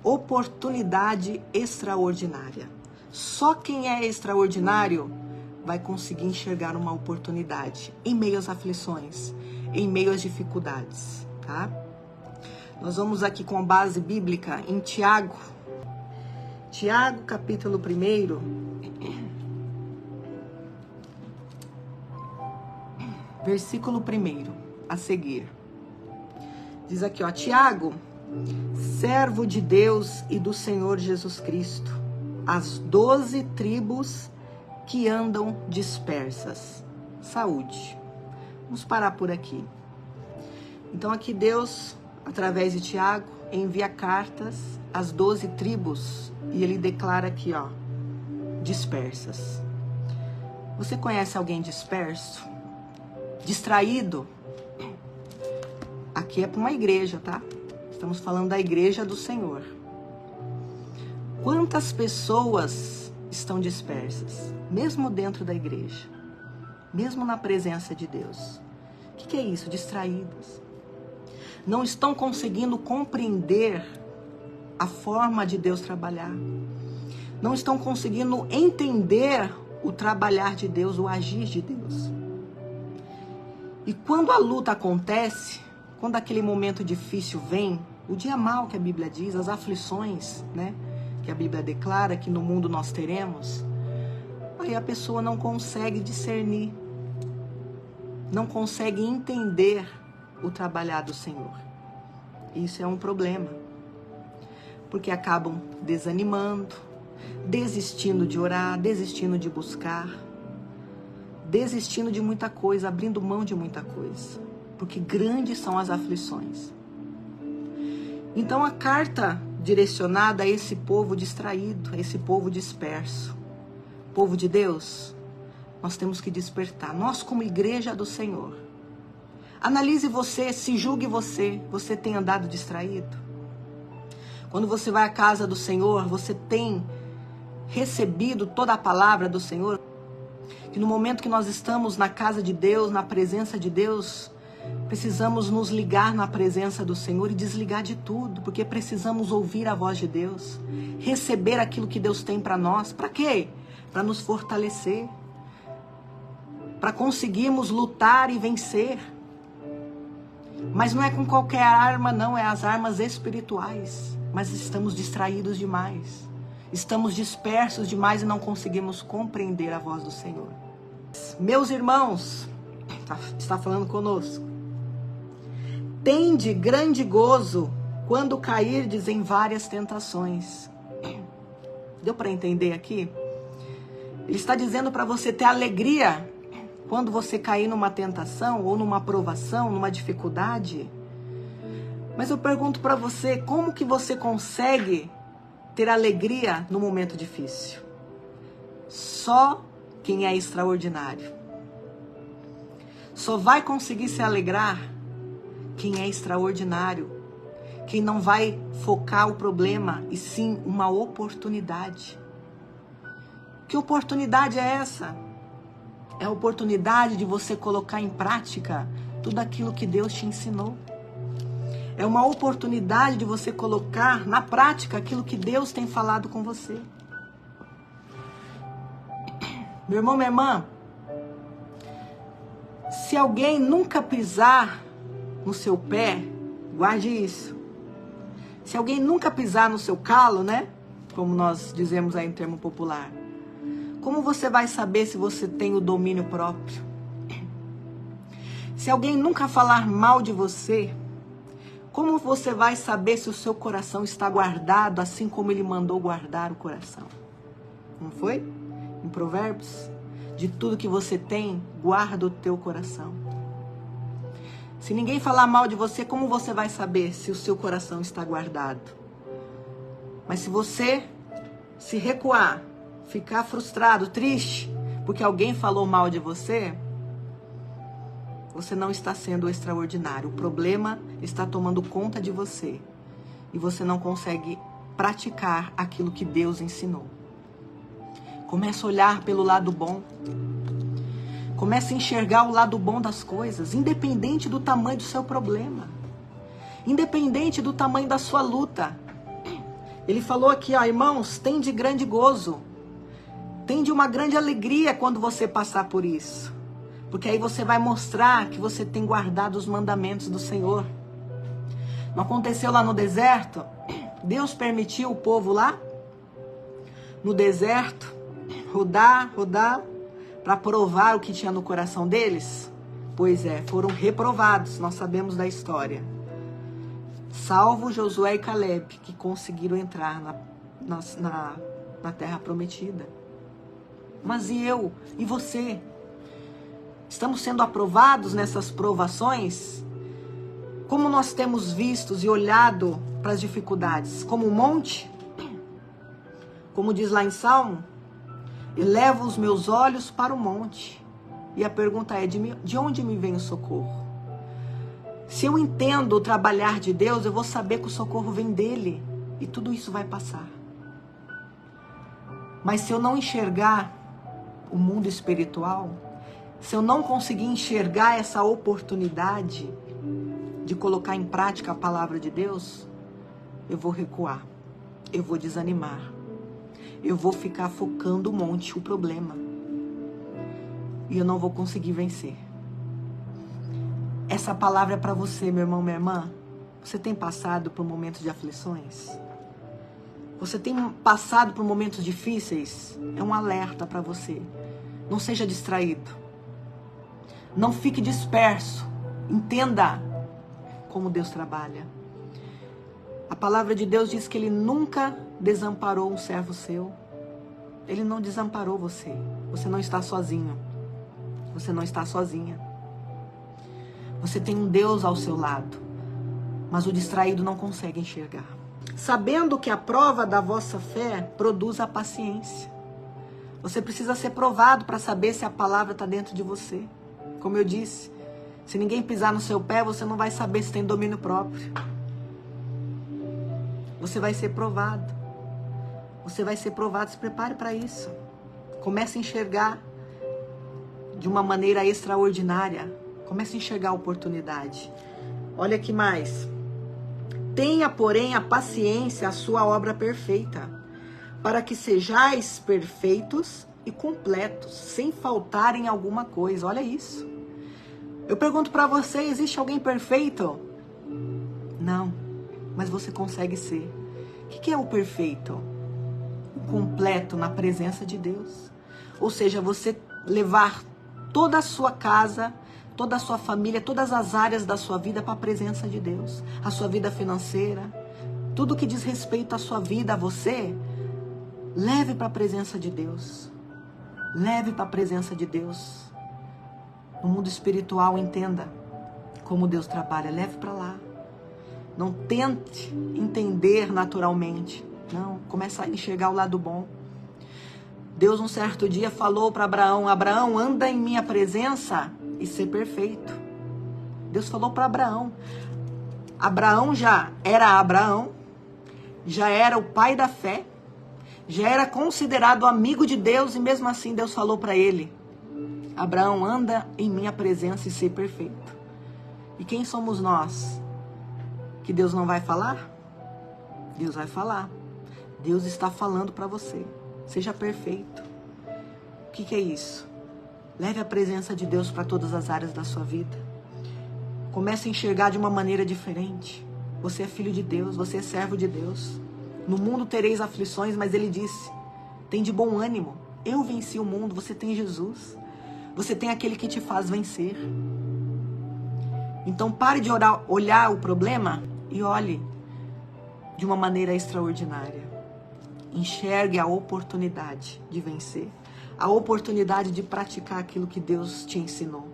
oportunidade extraordinária. Só quem é extraordinário vai conseguir enxergar uma oportunidade em meio às aflições, em meio às dificuldades, tá? Nós vamos aqui com base bíblica em Tiago. Tiago, capítulo 1, versículo 1, a seguir. Diz aqui, ó, Tiago, servo de Deus e do Senhor Jesus Cristo, as 12 tribos que andam dispersas. Saúde. Vamos parar por aqui. Então aqui Deus, através de Tiago, envia cartas às 12 tribos e ele declara aqui, ó, dispersas. Você conhece alguém disperso? Distraído? Aqui é para uma igreja, tá? Estamos falando da igreja do Senhor. Quantas pessoas estão dispersas, mesmo dentro da igreja, mesmo na presença de Deus? O que é isso? Distraídas. Não estão conseguindo compreender a forma de Deus trabalhar. Não estão conseguindo entender o trabalhar de Deus, o agir de Deus. E quando a luta acontece, quando aquele momento difícil vem, o dia mau que a Bíblia diz, as aflições, né, que a Bíblia declara que no mundo nós teremos, aí a pessoa não consegue discernir, não consegue entender o trabalhar do Senhor. Isso é um problema, porque acabam desanimando, desistindo de orar, desistindo de buscar, desistindo de muita coisa, abrindo mão de muita coisa, porque grandes são as aflições. Então a carta direcionada a esse povo distraído, a esse povo disperso, povo de Deus, nós temos que despertar, nós como igreja do Senhor. Analise você, se julgue você, você tem andado distraído? Quando você vai à casa do Senhor, você tem recebido toda a palavra do Senhor? Que no momento que nós estamos na casa de Deus, na presença de Deus, precisamos nos ligar na presença do Senhor e desligar de tudo, porque precisamos ouvir a voz de Deus, receber aquilo que Deus tem para nós. Para quê? Para nos fortalecer, para conseguirmos lutar e vencer. Mas não é com qualquer arma, não, é as armas espirituais. Mas estamos distraídos demais, estamos dispersos demais e não conseguimos compreender a voz do Senhor. Meus irmãos, está falando conosco. Tende grande gozo quando cairdes em várias tentações. Deu para entender aqui? Ele está dizendo para você ter alegria quando você cair numa tentação ou numa provação, numa dificuldade. Mas eu pergunto para você, como que você consegue ter alegria no momento difícil? Só quem é extraordinário. Só vai conseguir se alegrar quem é extraordinário, quem não vai focar o problema, e sim uma oportunidade. Que oportunidade é essa? É a oportunidade de você colocar em prática tudo aquilo que Deus te ensinou. É uma oportunidade de você colocar na prática aquilo que Deus tem falado com você. Meu irmão, minha irmã, se alguém nunca pisar no seu pé, guarde isso. Se alguém nunca pisar no seu calo, né? Como nós dizemos aí em termo popular. Como você vai saber se você tem o domínio próprio? Se alguém nunca falar mal de você, como você vai saber se o seu coração está guardado assim como ele mandou guardar o coração? Não foi? Em Provérbios, de tudo que você tem, guarda o teu coração. Se ninguém falar mal de você, como você vai saber se o seu coração está guardado? Mas se você se recuar, ficar frustrado, triste, porque alguém falou mal de você, você não está sendo extraordinário. O problema está tomando conta de você. E você não consegue praticar aquilo que Deus ensinou. Comece a olhar pelo lado bom. Comece a enxergar o lado bom das coisas, independente do tamanho do seu problema. Independente do tamanho da sua luta. Ele falou aqui, ó, irmãos, tem de grande gozo, tem de uma grande alegria quando você passar por isso. Porque aí você vai mostrar que você tem guardado os mandamentos do Senhor. Não aconteceu lá no deserto? Deus permitiu o povo lá, no deserto, rodar, para provar o que tinha no coração deles? Pois é, foram reprovados, nós sabemos da história. Salvo Josué e Caleb, que conseguiram entrar na terra prometida. Mas e eu? E você? Estamos sendo aprovados nessas provações? Como nós temos visto e olhado para as dificuldades? Como um monte? Como diz lá em Salmo, elevo os meus olhos para o monte. E a pergunta é, de onde me vem o socorro? Se eu entendo o trabalhar de Deus, eu vou saber que o socorro vem dele. E tudo isso vai passar. Mas se eu não enxergar o mundo espiritual, se eu não conseguir enxergar essa oportunidade de colocar em prática a palavra de Deus, eu vou recuar, eu vou desanimar, eu vou ficar focando o monte, o problema, e eu não vou conseguir vencer. Essa palavra é para você, meu irmão, minha irmã. Você tem passado por momentos de aflições? Você tem passado por momentos difíceis? É um alerta para você. Não seja distraído. Não fique disperso. Entenda como Deus trabalha. A palavra de Deus diz que Ele nunca desamparou um servo seu. Ele não desamparou você. Você não está sozinho. Você não está sozinha. Você tem um Deus ao seu lado. Mas o distraído não consegue enxergar. Sabendo que a prova da vossa fé produz a paciência. Você precisa ser provado para saber se a palavra está dentro de você. Como eu disse, se ninguém pisar no seu pé, você não vai saber se tem domínio próprio. Você vai ser provado. Você vai ser provado, se prepare para isso. Comece a enxergar de uma maneira extraordinária. Comece a enxergar a oportunidade. Olha aqui mais. Tenha, porém, a paciência, a sua obra perfeita, para que sejais perfeitos e completos, sem faltar em alguma coisa. Olha isso. Eu pergunto para você, existe alguém perfeito? Não, mas você consegue ser. O que é o perfeito? O completo na presença de Deus. Ou seja, você levar toda a sua casa, toda a sua família, todas as áreas da sua vida para a presença de Deus. A sua vida financeira, tudo que diz respeito à sua vida, a você, leve para a presença de Deus. Leve para a presença de Deus. No mundo espiritual, entenda como Deus trabalha. Leve para lá. Não tente entender naturalmente. Não, comece a enxergar o lado bom. Deus um certo dia falou para Abraão, Abraão, anda em minha presença e ser perfeito. Deus falou para Abraão. Abraão já era Abraão, já era o pai da fé, já era considerado amigo de Deus e mesmo assim Deus falou para ele, Abraão, anda em minha presença e ser perfeito. E quem somos nós? Que Deus não vai falar? Deus vai falar. Deus está falando para você. Seja perfeito. O que é isso? Leve a presença de Deus para todas as áreas da sua vida. Comece a enxergar de uma maneira diferente. Você é filho de Deus, você é servo de Deus. No mundo tereis aflições, mas Ele disse, tem de bom ânimo. Eu venci o mundo, você tem Jesus. Você tem aquele que te faz vencer. Então pare de olhar o problema e olhe de uma maneira extraordinária. Enxergue a oportunidade de vencer. A oportunidade de praticar aquilo que Deus te ensinou.